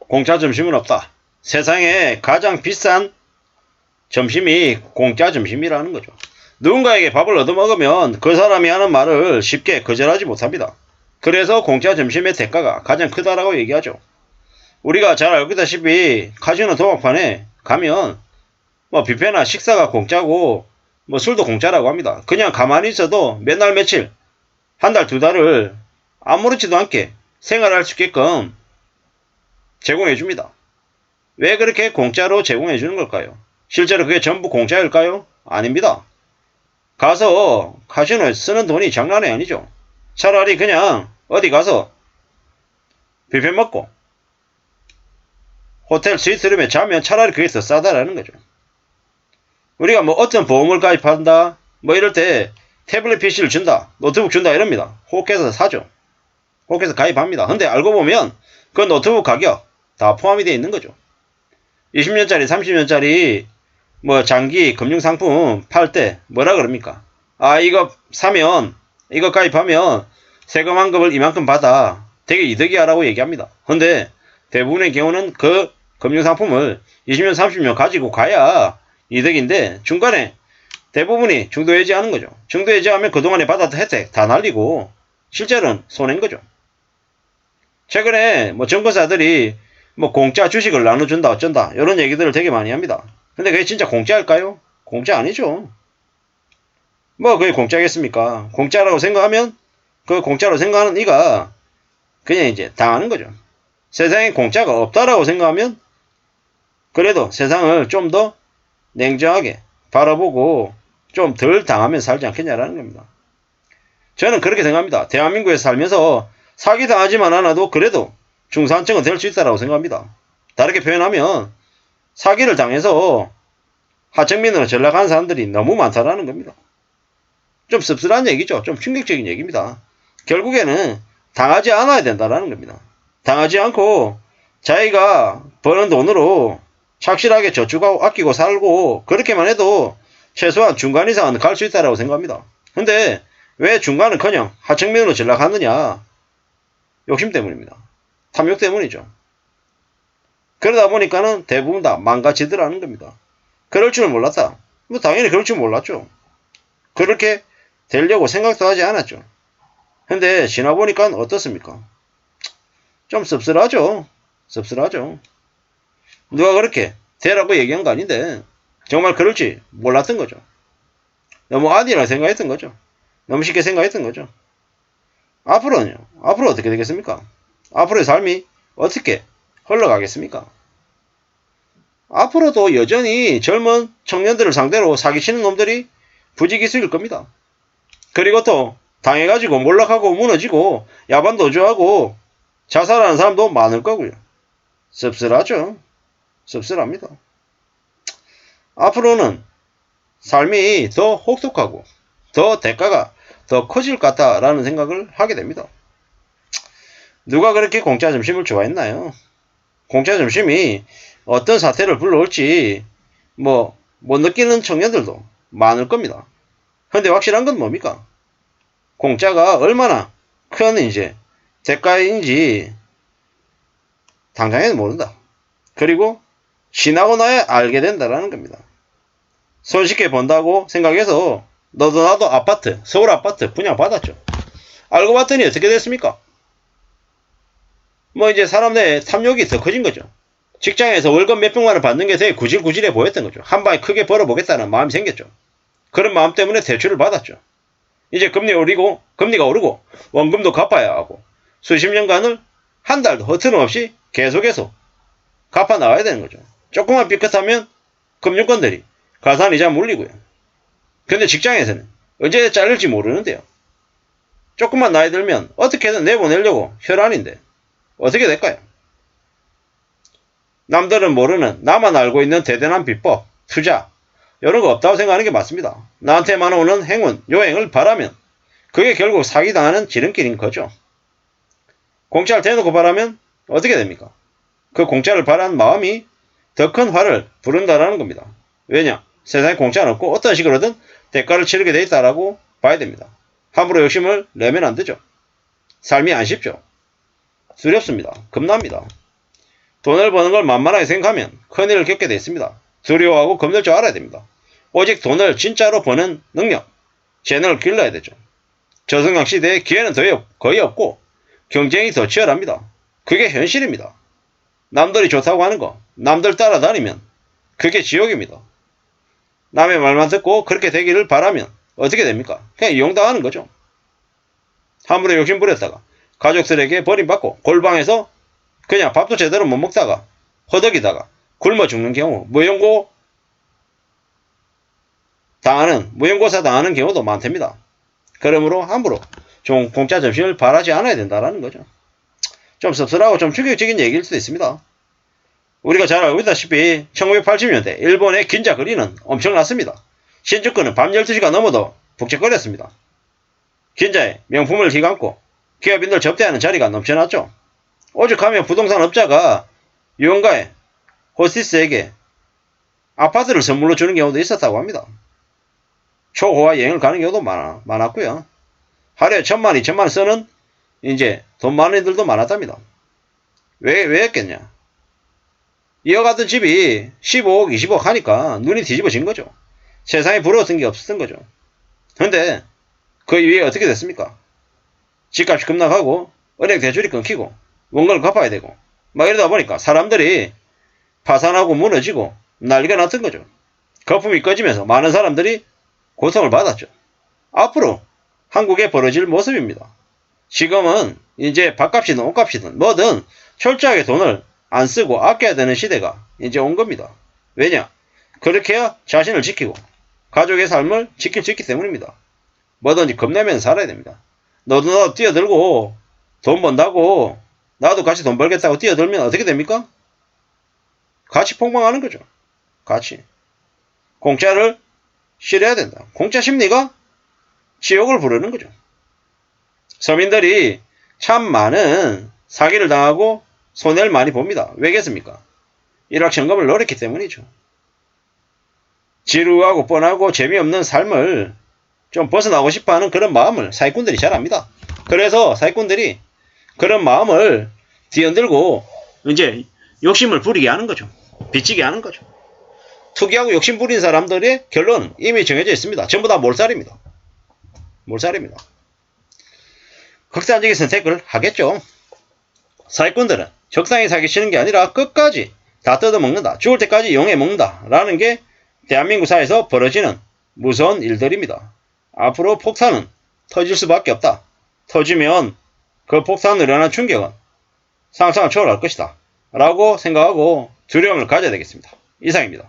공짜 점심은 없다. 세상에 가장 비싼 점심이 공짜 점심이라는 거죠. 누군가에게 밥을 얻어먹으면 그 사람이 하는 말을 쉽게 거절하지 못합니다. 그래서 공짜 점심의 대가가 가장 크다라고 얘기하죠. 우리가 잘 알고 있다시피 카지노 도박판에 가면 뭐 뷔페나 식사가 공짜고 뭐 술도 공짜라고 합니다. 그냥 가만히 있어도 몇 날 며칠, 한 달, 두 달을 아무렇지도 않게 생활할 수 있게끔 제공해 줍니다. 왜 그렇게 공짜로 제공해 주는 걸까요? 실제로 그게 전부 공짜일까요? 아닙니다. 가서 카지노에 쓰는 돈이 장난이 아니죠. 차라리 그냥 어디 가서 뷔페 먹고 호텔 스위트룸에 자면 차라리 그게 더 싸다라는 거죠. 우리가 뭐 어떤 보험을 가입한다 뭐 이럴 때 태블릿 PC를 준다 노트북 준다 이럽니다. 혹해서 사죠. 혹해서 가입합니다. 근데 알고 보면 그 노트북 가격 다 포함이 되어 있는 거죠. 20년짜리 30년짜리 뭐 장기 금융상품 팔 때 뭐라 그럽니까? 아 이거 사면 이거 가입하면 세금 환급을 이만큼 받아 되게 이득이야 라고 얘기합니다. 근데 대부분의 경우는 그 금융상품을 20년 30년 가지고 가야 이득인데 중간에 대부분이 중도해지하는 거죠. 중도해지하면 그동안에 받았던 혜택 다 날리고 실제로는 손해인 거죠. 최근에 뭐 증권사들이 뭐 공짜 주식을 나눠준다 어쩐다 이런 얘기들을 되게 많이 합니다. 근데 그게 진짜 공짜일까요? 공짜 아니죠. 뭐 그게 공짜겠습니까? 공짜라고 생각하면 그 공짜로 생각하는 이가 그냥 이제 당하는 거죠. 세상에 공짜가 없다라고 생각하면 그래도 세상을 좀 더 냉정하게 바라보고 좀 덜 당하면 살지 않겠냐라는 겁니다. 저는 그렇게 생각합니다. 대한민국에서 살면서 사기 당하지만 않아도 그래도 중산층은 될 수 있다고 생각합니다. 다르게 표현하면 사기를 당해서 하층민으로 전락하는 사람들이 너무 많다라는 겁니다. 좀 씁쓸한 얘기죠. 좀 충격적인 얘기입니다. 결국에는 당하지 않아야 된다라는 겁니다. 당하지 않고 자기가 버는 돈으로 착실하게 저축하고 아끼고 살고 그렇게만 해도 최소한 중간 이상은 갈 수 있다고 생각합니다. 근데 왜 중간은커녕 하층민으로 전락하느냐? 욕심 때문입니다. 탐욕 때문이죠. 그러다 보니까는 대부분 다 망가지더라는 겁니다. 그럴 줄 몰랐다. 뭐 당연히 그럴 줄 몰랐죠. 그렇게 되려고 생각도 하지 않았죠. 근데 지나보니까 어떻습니까? 좀 씁쓸하죠. 씁쓸하죠. 누가 그렇게 되라고 얘기한 거 아닌데 정말 그럴지 몰랐던 거죠. 너무 아니라 생각했던 거죠. 너무 쉽게 생각했던 거죠. 앞으로는요. 앞으로 어떻게 되겠습니까? 앞으로의 삶이 어떻게 흘러가겠습니까? 앞으로도 여전히 젊은 청년들을 상대로 사기치는 놈들이 부지기수일 겁니다. 그리고 또 당해가지고 몰락하고 무너지고 야반도주하고 자살하는 사람도 많을 거고요. 씁쓸하죠. 씁쓸합니다. 앞으로는 삶이 더 혹독하고 더 대가가 더 커질 것 같다라는 생각을 하게 됩니다. 누가 그렇게 공짜 점심을 좋아했나요? 공짜 점심이 어떤 사태를 불러올지 못 느끼는 청년들도 많을 겁니다. 근데 확실한 건 뭡니까? 공짜가 얼마나 큰 이제 대가인지 당장에는 모른다. 그리고 지나고 나야 알게 된다라는 겁니다. 손쉽게 번다고 생각해서 너도 나도 아파트, 서울 아파트 분양받았죠. 알고 봤더니 어떻게 됐습니까? 뭐 이제 사람 내에 탐욕이 더 커진 거죠. 직장에서 월급 몇백만원 받는 게 되게 구질구질해 보였던 거죠. 한 방에 크게 벌어보겠다는 마음이 생겼죠. 그런 마음 때문에 대출을 받았죠. 이제 금리가 오르고 원금도 갚아야 하고 수십 년간을 한 달도 허투름 없이 계속해서 갚아 나가야 되는 거죠. 조금만 삐끗하면 금융권들이 가산이자 물리고요. 근데 직장에서는 언제 잘릴지 모르는데요. 조금만 나이 들면 어떻게든 내보내려고 혈안인데 어떻게 될까요? 남들은 모르는 나만 알고 있는 대단한 비법, 투자 이런 거 없다고 생각하는 게 맞습니다. 나한테만 오는 행운, 요행을 바라면 그게 결국 사기당하는 지름길인 거죠. 공짜를 대놓고 바라면 어떻게 됩니까? 그 공짜를 바라는 마음이 더 큰 화를 부른다라는 겁니다. 왜냐? 세상에 공짜는 없고 어떤 식으로든 대가를 치르게 돼 있다라고 봐야 됩니다. 함부로 욕심을 내면 안 되죠. 삶이 안 쉽죠. 두렵습니다. 겁납니다. 돈을 버는 걸 만만하게 생각하면 큰일을 겪게 돼 있습니다. 두려워하고 겁낼 줄 알아야 됩니다. 오직 돈을 진짜로 버는 능력, 재능을 길러야 되죠. 저승강 시대에 기회는 거의 없고 경쟁이 더 치열합니다. 그게 현실입니다. 남들이 좋다고 하는 거, 남들 따라다니면 그게 지옥입니다. 남의 말만 듣고 그렇게 되기를 바라면 어떻게 됩니까? 그냥 이용당하는 거죠. 함부로 욕심 부렸다가 가족들에게 버림받고 골방에서 그냥 밥도 제대로 못 먹다가 허덕이다가 굶어 죽는 경우, 무용고사 당하는 경우도 많답니다. 그러므로 함부로 좀 공짜 점심을 바라지 않아야 된다는 거죠. 좀 씁쓸하고 좀 충격적인 얘기일 수도 있습니다. 우리가 잘 알고 있다시피 1980년대 일본의 긴자 거리는 엄청났습니다. 신주쿠는 밤 12시가 넘어도 북적거렸습니다. 긴자에 명품을 휘감고 기업인들 접대하는 자리가 넘쳐났죠. 오죽하면 부동산 업자가 유흥가에 호스티스에게 아파트를 선물로 주는 경우도 있었다고 합니다. 초호화 여행을 가는 경우도 많았고요. 하루에 1000만, 2000만 쓰는 이제 돈 많은 애들도 많았답니다. 왜 했겠냐? 이어가던 집이 15억, 20억 하니까 눈이 뒤집어진 거죠. 세상에 부러웠던 게 없었던 거죠. 근데 그 이후에 어떻게 됐습니까? 집값이 급락하고 은행 대출이 끊기고 원금을 갚아야 되고 막 이러다 보니까 사람들이 파산하고 무너지고 난리가 났던 거죠. 거품이 꺼지면서 많은 사람들이 고통을 받았죠. 앞으로 한국에 벌어질 모습입니다. 지금은 이제 밥값이든 옷값이든 뭐든 철저하게 돈을 안 쓰고 아껴야 되는 시대가 이제 온 겁니다. 왜냐? 그렇게 해야 자신을 지키고 가족의 삶을 지킬 수 있기 때문입니다. 뭐든지 겁내면 살아야 됩니다. 너도 뛰어들고 돈 번다고 나도 같이 돈 벌겠다고 뛰어들면 어떻게 됩니까? 같이 폭망하는 거죠. 같이. 공짜를 싫어야 된다. 공짜 심리가 지옥을 부르는 거죠. 서민들이 참 많은 사기를 당하고 손해를 많이 봅니다. 왜겠습니까? 일확천금을 노렸기 때문이죠. 지루하고 뻔하고 재미없는 삶을 좀 벗어나고 싶어하는 그런 마음을 사기꾼들이 잘 압니다. 그래서 사기꾼들이 그런 마음을 뒤흔들고 이제 욕심을 부리게 하는 거죠. 빚지게 하는 거죠. 투기하고 욕심 부린 사람들의 결론은 이미 정해져 있습니다. 전부 다 몰살입니다. 몰살입니다. 극단적인 선택을 하겠죠. 사기꾼들은 적당히 사기치는 게 아니라 끝까지 다 뜯어먹는다. 죽을 때까지 이용해 먹는다. 라는 게 대한민국 사회에서 벌어지는 무서운 일들입니다. 앞으로 폭탄은 터질 수밖에 없다. 터지면 그 폭탄으로 인한 충격은 상상을 초월할 것이다. 라고 생각하고 두려움을 가져야 되겠습니다. 이상입니다.